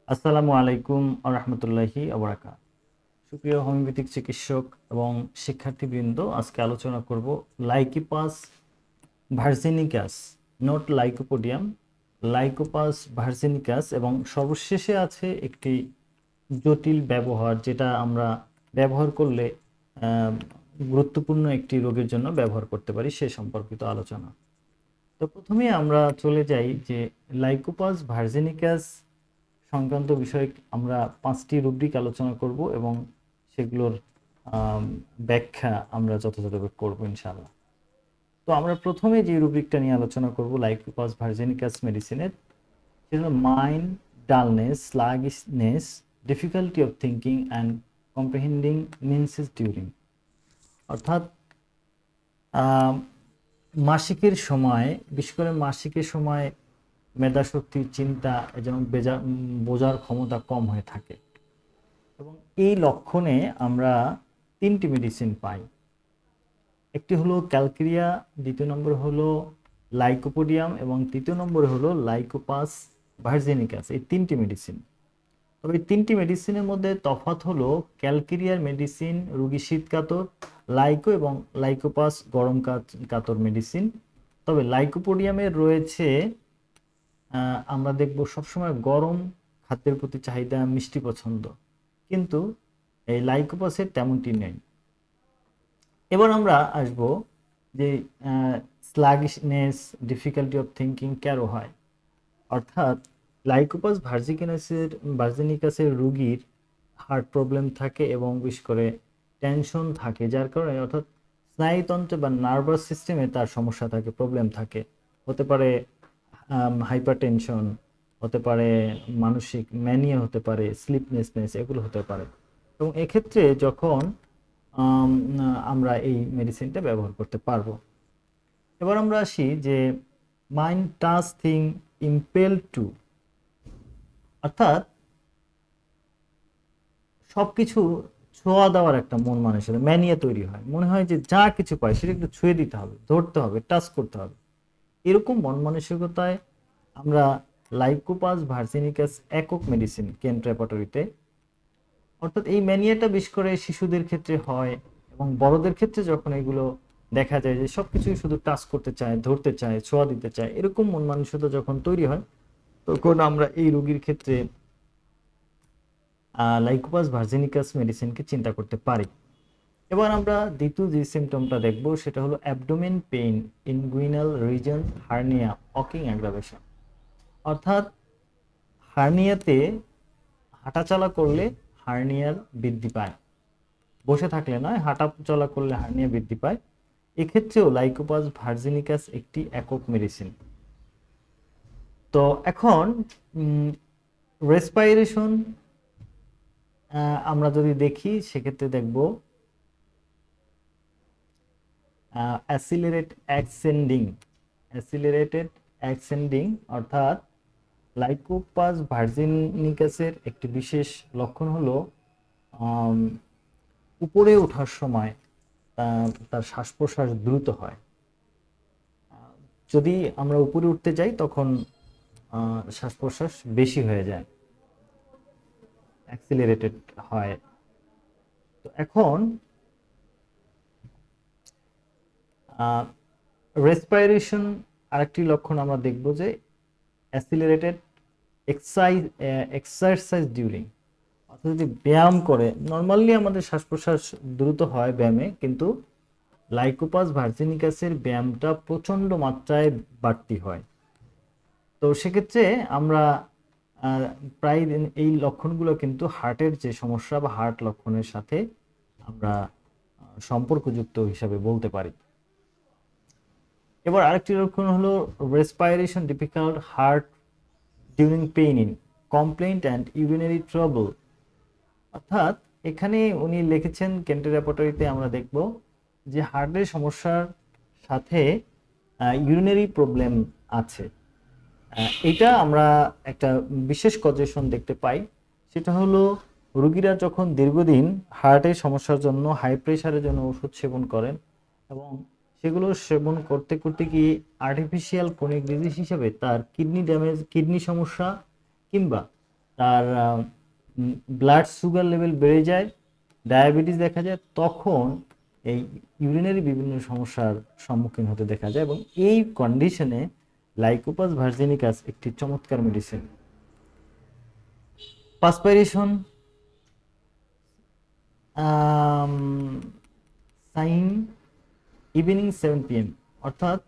আসসালামু আলাইকুম রহমতুল্লাহি আবরাকাত। সুপ্রিয় হোমিওপ্যাথিক চিকিৎসক এবং শিক্ষার্থীবৃন্দ, আজকে আলোচনা করব লাইকোপাস ভার্জিনিকাস, নট লাইকোপোডিয়াম, লাইকোপাস ভার্জিনিকাস, এবং সর্বশেষে আছে একটি জটিল ব্যবহার যেটা আমরা ব্যবহার করলে আহ, গুরুত্বপূর্ণ একটি রোগের জন্য ব্যবহার করতে পারি সে সম্পর্কিত আলোচনা। তো প্রথমে আমরা চলে যাই যে লাইকোপাস ভার্জিনিকাস সংক্রান্ত বিষয়ে আমরা 5টি রুব্রিক আলোচনা করব এবং সেগুলোর আম, ব্যাখ্যা আমরা যথাযথভাবে করব ইনশাআল্লাহ। তো আমরা প্রথমে যে রুব্রিকটা নিয়ে আলোচনা করব লাইকোপাস ভার্জিনিকাস মেডিসিনের, সেটা হলো mind dullness, sluggishness, difficulty of thinking and comprehending menses during. অর্থাৎ আম, মাসিকের সময়, বিশেষ করে মাসিকের সময় মেধাশক্তি, চিন্তা যেমন বোঝার ক্ষমতা কম হয়ে থাকে, এবং এই লক্ষণে আমরা 3টি মেডিসিন পাই। একটি হলো ক্যালকেরিয়া, দ্বিতীয় নম্বর হলো লাইকোপোডিয়াম, এবং তৃতীয় নম্বরে হলো লাইকোপাস ভার্জিনিকাস। এই 3টি মেডিসিন। তবে এই 3টি মেডিসিনের মধ্যে তফাৎ হলো ক্যালকেরিয়ার মেডিসিন রুগী শীত কাতর, লাইকো এবং লাইকোপাস গরম কাতর মেডিসিন। তবে লাইকোপোডিয়ামের রয়েছে আমরা দেখব সবসময় গরম খাদ্যের প্রতি চাহিদা, মিষ্টি পছন্দ, কিন্তু এই লাইকোপাসের তেমনটি নেই। এবার আমরা আসব যে স্লাগিশনেস, ডিফিকাল্টি অফ থিঙ্কিং কেন হয়। অর্থাৎ লাইকোপাস ভার্জিনিকাসের রুগীর হার্ট প্রবলেম থাকে এবং বিশেষ করে টেনশন থাকে, যার কারণে অর্থাৎ স্নায়ুতন্ত্রে বা নার্ভাস সিস্টেমে তার সমস্যা থাকে, প্রবলেম থাকে। হতে পারে হাইপার টেনশন, হতে পারে মানসিক ম্যানিয়া, হতে পারে স্লিপনেসনেস, এগুলো হতে পারে। এবং এক্ষেত্রে যখন আম, আমরা এই মেডিসিনটা ব্যবহার করতে পারবো। এবার আমরা আসি যে mind touch thing impel two, অর্থাৎ সবকিছু ছোঁয়া দেওয়ার একটা মন মানুষের ম্যানিয়া তৈরি হয়, মনে হয় যে যা কিছু পায় সেটা একটু ছুঁয়ে দিতে হবে, ধরতে হবে, টাচ করতে হবে। এরকম মন মানসিকতায় আমরা লাইকোপাস ভার্জিনিকাস একক মেডিসিন কেন্ট রেপার্টরিতে, অর্থাৎ এই ম্যানিয়াটা বিশেষ করে শিশুদের ক্ষেত্রে হয়, এবং বড়দের ক্ষেত্রে যখন এগুলো দেখা যায় যে সবকিছুই শুধু টাচ করতে চায়, ধরতে চায়, ছোঁয়া দিতে চায়, এরকম মন মানসিকতা যখন তৈরি হয়, তখন আমরা এই রোগীর ক্ষেত্রে লাইকোপাস ভার্জিনিকাস মেডিসিনকে চিন্তা করতে পারি। এবার আমরা দ্বিতীয় যে সিমটমটা দেখব সেটা হলো abdomen pain, inguinal region, hernia, walking aggravation. অর্থাৎ হার্নিয়াতে হাঁটাচলা করলে হার্নিয়ার বৃদ্ধি পায়, বসে থাকলে নয়, হাঁটা চলা করলে হার্নিয়া বৃদ্ধি পায়। এক্ষেত্রেও লাইকোপাস ভার্জিনিকাস একটি একক মেডিসিন। তো এখন রেসপাইরেশন আমরা যদি দেখি সেক্ষেত্রে দেখব অ্যাসিলারেটেড অ্যাসেন্ডিং, অর্থাৎ লাইকোপাস ভার্জিনিকাসের একটি বিশেষ লক্ষণ হলো আম, উপরে ওঠার সময় তার শ্বাস প্রশ্বাস দ্রুত হয়। যদি আমরা উপরে উঠতে যাই তখন শ্বাস প্রশ্বাস বেশি হয়ে যায়, অ্যাক্সিলারেটেড হয়। তো এখন রেসপাইরেশন আরেকটি লক্ষণ আমরা দেখব যে অ্যাসিলারেটেড এক্সারসাইজ ডিউরিং, অর্থাৎ যদি ব্যায়াম করে, নর্মালি আমাদের শ্বাস প্রশ্বাস দ্রুত হয় ব্যায়ামে, কিন্তু লাইকোপাস ভার্জিনিকাসের ব্যায়ামটা প্রচন্ড মাত্রায় বাড়তি হয়। তো সেক্ষেত্রে আমরা প্রায় এই লক্ষণগুলো কিন্তু হার্টের যে সমস্যা বা হার্ট লক্ষণের সাথে আমরা সম্পর্কযুক্ত হিসাবে বলতে পারি। এবার আরেকটি লক্ষণ হলো রেসপাইরেশন difficult, heart during pain in complaint and urinary trouble. অর্থাৎ এখানে উনি লিখেছেন কেন্টের রেপার্টরিতে আমরা দেখব যে হার্টের সমস্যার সাথে ইউরিনারি প্রবলেম আছে। এটা আমরা একটা বিশেষ কজেশন দেখতে পাই, সেটা হলো রোগীরা যখন দীর্ঘদিন হার্টের সমস্যার জন্য, হাই প্রেশারের জন্য ওষুধ সেবন করেন, এবং সেগুলো সেবন করতে করতে গিয়ে আর্টিফিশিয়াল ক্রনিক ডিজিজ হিসেবে তার কিডনি ড্যামেজ, কিডনি সমস্যা কিংবা তার ব্লাড সুগার লেভেল বেড়ে যায়, ডায়াবেটিস দেখা যায়, তখন এই ইউরিনারি বিভিন্ন সমস্যার সম্মুখীন হতে দেখা যায়। এবং এই কন্ডিশনে লাইকোপাস ভার্জিনিকাস একটি চমৎকার মেডিসিন। পাসপাইরেশন, সাইন ইভিনিং 7 PM, অর্থাৎ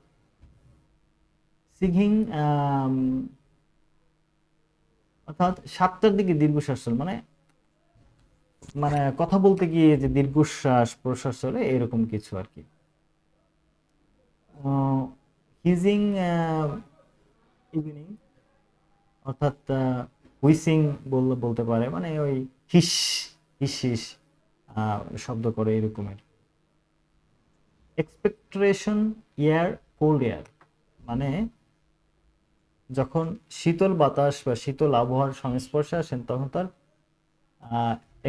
সিগিং, অর্থাৎ 7টার দিকে দীর্ঘশ্বাস চলে, মানে মানে কথা বলতে গিয়ে যে দীর্ঘশ্বাস প্রশ্বাস চলে এরকম কিছু আর কি। হিজিং ইভিনিং, অর্থাৎ হুইসিং বলতে পারে, মানে ওই হিস হিস হিস শব্দ করে এরকমের। এক্সপেক্টরেশন এয়ার, কোল্ড এয়ার, মানে যখন শীতল বাতাস বা শীতল আবহাওয়ার সংস্পর্শে আসেন তখন তার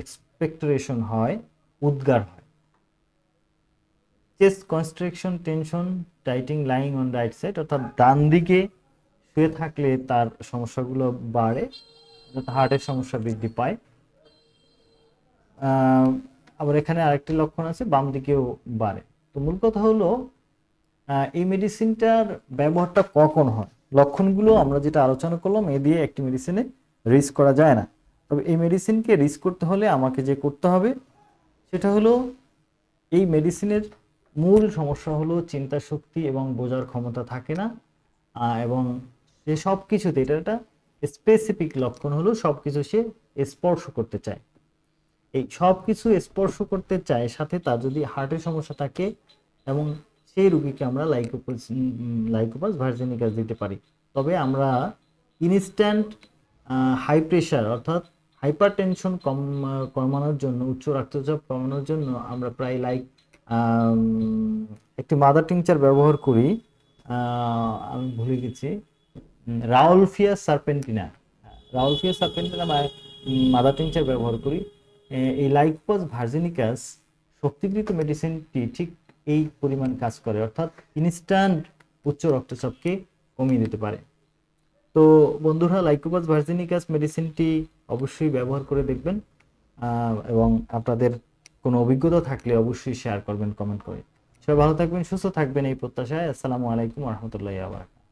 এক্সপেক্টরেশন হয়, উদ্গার হয়। Chest constriction, tension, টাইটিং lying on right side, অর্থাৎ ডান দিকে শুয়ে থাকলে তার সমস্যাগুলো বাড়ে, হার্টের সমস্যা বৃদ্ধি পায়। আবার এখানে আরেকটি লক্ষণ আছে, বাম দিকেও বাড়ে। তো মূল কথা হলো এই মেডিসিনটার ব্যবহারটা কখন হয়, লক্ষণগুলো আমরা যেটা আলোচনা করলাম এ দিয়ে একটি মেডিসিনে রিস্ক করা যায় না। তবে এই মেডিসিনকে রিস্ক করতে হলে আমাকে যে করতে হবে সেটা হলো, এই মেডিসিনের মূল সমস্যা হলো চিন্তা শক্তি এবং বোঝার ক্ষমতা থাকে না। এবং সে সব কিছুতে, এটা একটা স্পেসিফিক লক্ষণ হলো সব কিছু সে স্পর্শ করতে চায়। এই সব কিছু স্পর্শ করতে চায়, সাথে তার যদি হার্টের সমস্যা থাকে, এবং সেই রোগীকে আমরা লাইকোপাস ভার্জিনিকাস দিতে পারি। তবে আমরা ইনস্ট্যান্ট হাই প্রেশার অর্থাৎ হাইপার টেনশন কমানোর জন্য, উচ্চ রক্তচাপ কমানোর জন্য আমরা প্রায় একটি মাদার টিংচার ব্যবহার করি, আমি ভুলে গেছি, রাউলফিয়া সার্পেন্টিনা, রাউলফিয়া সার্পেন্টিনা বা মাদার টিংচার ব্যবহার করি। এই লাইকোপাস ভার্জিনিকাস শক্তিকৃত মেডিসিনটি ঠিক এই পরিমাণ কাজ করে, অর্থাৎ ইনস্ট্যান্ট উচ্চ রক্তচাপকে কমিয়ে দিতে পারে। তো বন্ধুরা, লাইকোপাস ভার্জিনিকাস মেডিসিনটি অবশ্যই ব্যবহার করে দেখবেন, এবং আপনাদের কোনো অভিজ্ঞতা থাকলে অবশ্যই শেয়ার করবেন কমেন্ট করে। সবাই ভালো থাকবেন, সুস্থ থাকবেন এই প্রত্যাশায়। আসসালামু আলাইকুম ওয়া রাহমাতুল্লাহি ওয়া বারাকাতুহু।